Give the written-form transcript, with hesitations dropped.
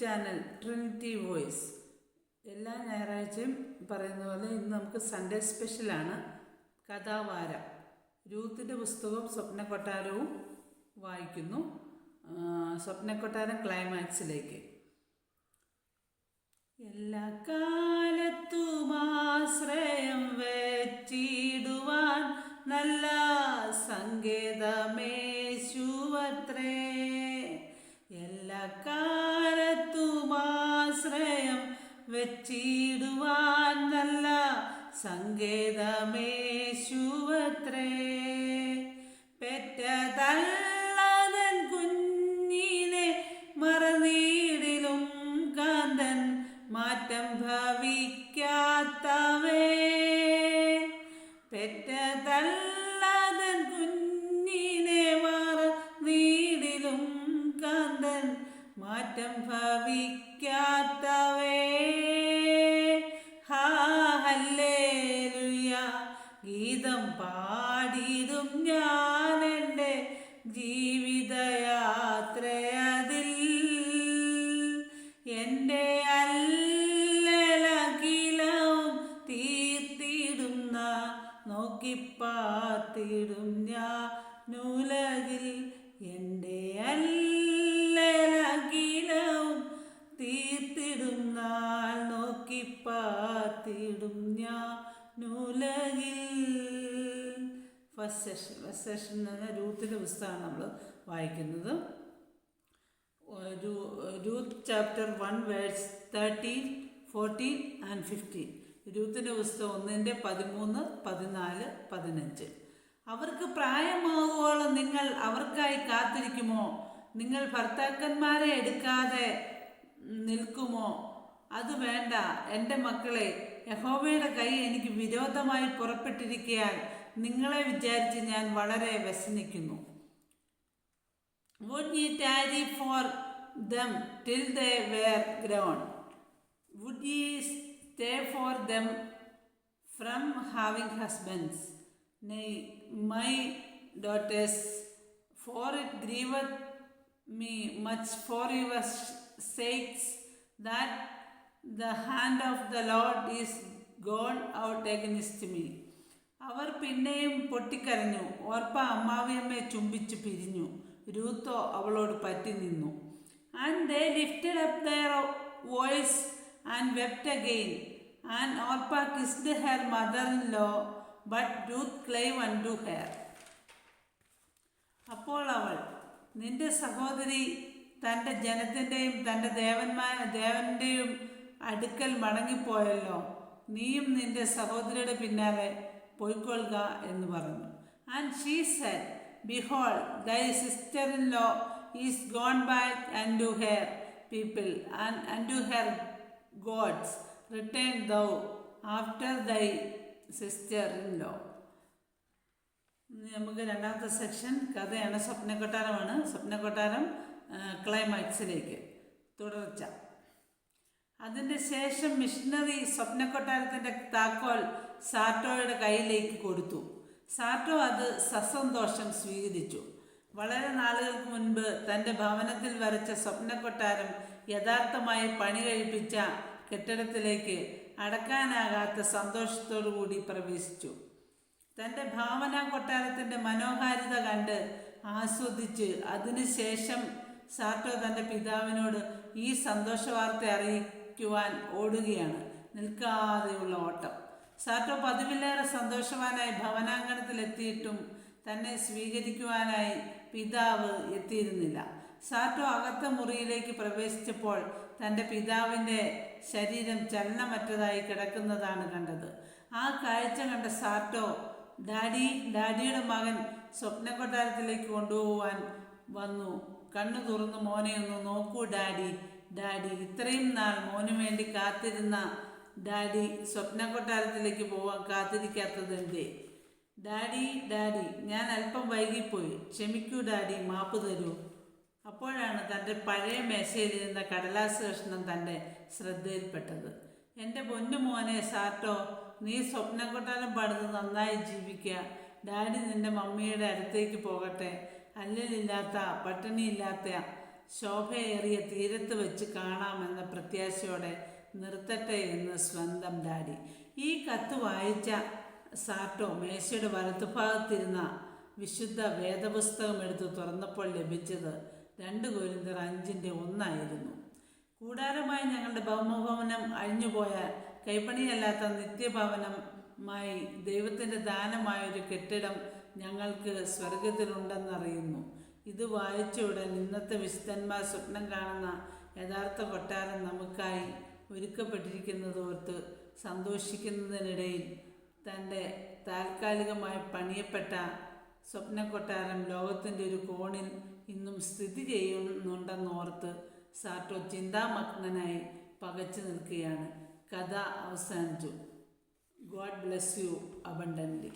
Channel Trinity voice. എല്ലാ ഞായറാഴ്ചയും പറയുന്ന പോലെ ഇന്ന് നമുക്ക് സൺഡേ സ്പെഷ്യലാണ്. കഥാവാരം. രൂത്തിൻ്റെ പുസ്തകവും സ്വപ്നക്കൊട്ടാരവും വായിക്കുന്നു. സ്വപ്നക്കൊട്ടാരം ക്ലൈമാക്സിലേക്ക്. എല്ലാ കാലത്തും ആശ്രയം വെച്ചിടുവാൻ നല്ല സങ്കേതമേശുവത്രേ. എല്ലാ കാലത്തും ആശ്രയം വെച്ചിടുവാൻ നല്ല സങ്കേതമേശുവത്രേ. പെറ്റതള്ളതൻ കുഞ്ഞിനെ മറന്നീടിലും കാന്തൻ മാറ്റം ഭവിക്കാത്തവേ. പെറ്റതള്ളതൻ കുഞ്ഞിനെ മറന്നീടിലും കാന്തൻ മാറ്റം ഭവിക്കാത്തവേ. ഹല്ലേലൂയ ഗീതം പാടിടും ഞാൻ എൻ്റെ ജീവിതയാത്രയതിൽ. എൻ്റെ അല്ലലകിലവും തീർത്തിടുന്ന നോക്കിപ്പാത്തിടും ഞാനുലകിൽ. എൻ്റെ അല്ലലകിലവും തീർത്തിടുന്ന നോക്കിപ്പാത്തിടും ഞാനുലകിൽ. ഫസ്റ്റ് സെഷൻ എന്ന രൂത്തിൻ്റെ പുസ്തകമാണ് നമ്മൾ വായിക്കുന്നത്. Ruth chapter 1 verse 13, 14 and 15. രൂത്തിൻ്റെ പുസ്തകം 1:13, 14, 15. അവർക്ക് പ്രായമാകുവോളം നിങ്ങൾ അവർക്കായി കാത്തിരിക്കുമോ? നിങ്ങൾ ഭർത്താക്കന്മാരെ എടുക്കാതെ നിൽക്കുമോ? അത് വേണ്ട എൻ്റെ മക്കളെ. യഹോവയുടെ കൈ എനിക്ക് വിരോധമായി പുറപ്പെട്ടിരിക്കയാൽ നിങ്ങളെ വിചാരിച്ച് ഞാൻ വളരെ വ്യസനിക്കുന്നു. Would ye tarry for them till they were grown? Would ye stay for them from having husbands? Nay, my daughters, for it grieveth me much for your sakes that the hand of the Lord is gone out against me. അവർ പിന്നെയും പൊട്ടിക്കരഞ്ഞു. ഓർപ്പ അമ്മാവിയമ്മയെ ചുംബിച്ചു പിരിഞ്ഞു. രൂത്തോ അവളോട് പറ്റി നിന്നു. And they lifted up their voice and wept again. And Orpah kissed her mother-in-law, but Ruth clave unto her. അപ്പോൾ അവൾ, നിന്റെ സഹോദരി തൻ്റെ ജനത്തിൻ്റെയും തൻ്റെ ദേവൻ്റെയും അടുക്കൽ മടങ്ങിപ്പോയല്ലോ. നീയും നിന്റെ സഹോദരിയുടെ പിന്നാലെ പോയിക്കൊള്ളുക എന്ന് പറഞ്ഞു. And she said, Behold, thy sister-in-law is gone back unto her people and unto her gods. Return thou after thy sister-in-law. നമുക്ക് രണ്ടാമത്തെ സെക്ഷൻ കഥയാണ്. സ്വപ്നക്കൊട്ടാരമാണ്. സ്വപ്നക്കൊട്ടാരം ക്ലൈമാക്സിലേക്ക് തുടർച്ച. അതിൻ്റെ ശേഷം മിഷണറി സ്വപ്നക്കൊട്ടാരത്തിൻ്റെ താക്കോൽ സാറ്റോയുടെ കയ്യിലേക്ക് കൊടുത്തു. സാറ്റോ അത് സസന്തോഷം സ്വീകരിച്ചു. വളരെ നാളുകൾക്ക് മുൻപ് തൻ്റെ ഭവനത്തിൽ വരച്ച സ്വപ്നക്കൊട്ടാരം യഥാർത്ഥമായി പണി കഴിപ്പിച്ച കെട്ടിടത്തിലേക്ക് അടക്കാനാകാത്ത സന്തോഷത്തോടു കൂടി പ്രവേശിച്ചു. തൻ്റെ ഭാവന കൊട്ടാരത്തിൻ്റെ മനോഹാരിത കണ്ട് ആസ്വദിച്ച് അതിനുശേഷം സാറ്റോ തൻ്റെ പിതാവിനോട് ഈ സന്തോഷ വാർത്ത അറിയിക്കുവാൻ ഓടുകയാണ്. നിൽക്കാതെയുള്ള ഓട്ടം. സാറ്റോ പതിവിലേറെ സന്തോഷവാനായി ഭവനാങ്കണത്തിലെത്തിയിട്ടും തന്നെ സ്വീകരിക്കുവാനായി പിതാവ് എത്തിയിരുന്നില്ല. സാറ്റോ അകത്ത മുറിയിലേക്ക് പ്രവേശിച്ചപ്പോൾ തൻ്റെ പിതാവിൻ്റെ ശരീരം ചലനമറ്റതായി കിടക്കുന്നതാണ് കണ്ടത്. ആ കാഴ്ച കണ്ട സാറ്റോ, ഡാഡിയുടെ മകൻ സ്വപ്നക്കൊട്ടാരത്തിലേക്ക് കൊണ്ടുപോകാൻ വന്നു. കണ്ണു തുറന്ന് മോനെ ഒന്ന് നോക്കൂ ഡാഡി. ഇത്രയും നാൾ മോനു വേണ്ടി കാത്തിരുന്ന ഡാഡി സ്വപ്നക്കൊട്ടാരത്തിലേക്ക് പോവാൻ കാത്തിരിക്കാത്തത് എന്തേ? ഡാഡി ഞാൻ അല്പം വൈകിപ്പോയി. ക്ഷമിക്കൂ ഡാഡി, മാപ്പ് തരൂ. അപ്പോഴാണ് തൻ്റെ പഴയ മേശയിലിരുന്ന കടലാസ് കഷ്ണം തൻ്റെ ശ്രദ്ധയിൽപ്പെട്ടത്. എൻ്റെ പൊന്നു മോനെ സാറ്റോ, നീ സ്വപ്നക്കൊട്ടാരം പണിത് നന്നായി ജീവിക്കുക. ഡാഡി നിൻ്റെ മമ്മിയുടെ അടുത്തേക്ക് പോകട്ടെ. അല്ലലില്ലാത്ത പട്ടിണിയില്ലാത്ത ശോഭയേറിയ തീരത്ത് വെച്ച് കാണാമെന്ന പ്രത്യാശയോടെ നിർത്തട്ടെ എന്ന് സ്വന്തം ഡാഡി. ഈ കത്ത് വായിച്ച സാർട്ടോ മേശയുടെ വലത്തുഭാഗത്തിരുന്ന വിശുദ്ധ വേദപുസ്തകം എടുത്ത് തുറന്നപ്പോൾ ലഭിച്ചത് 2 കൊരിന്ത്യർ 5:1 കൂടാരമായി ഞങ്ങളുടെ ഭൗമഭവനം അഴിഞ്ഞുപോയാൽ കൈപ്പണിയല്ലാത്ത നിത്യഭവനമായി ദൈവത്തിൻ്റെ ദാനമായൊരു കെട്ടിടം ഞങ്ങൾക്ക് സ്വർഗത്തിലുണ്ടെന്നറിയുന്നു. ഇത് വായിച്ച ഉടൻ ഇന്നത്തെ വിശുദ്ധന്മാർ സ്വപ്നം കാണുന്ന യഥാർത്ഥ കൊട്ടാരം നമുക്കായി ഒരുക്കപ്പെട്ടിരിക്കുന്നത് ഓർത്ത് സന്തോഷിക്കുന്നതിനിടയിൽ തൻ്റെ താൽക്കാലികമായി പണിയപ്പെട്ട സ്വപ്നക്കൊട്ടാരം ലോകത്തിൻ്റെ ഒരു കോണിൽ ഇന്നും സ്ഥിതി ചെയ്യുന്നുണ്ടെന്നോർത്ത് സാർട്ടോ ചിന്താമഗ്നനായി പകച്ചു നിൽക്കുകയാണ്. കഥ അവസാനിച്ചു. God bless you abundantly.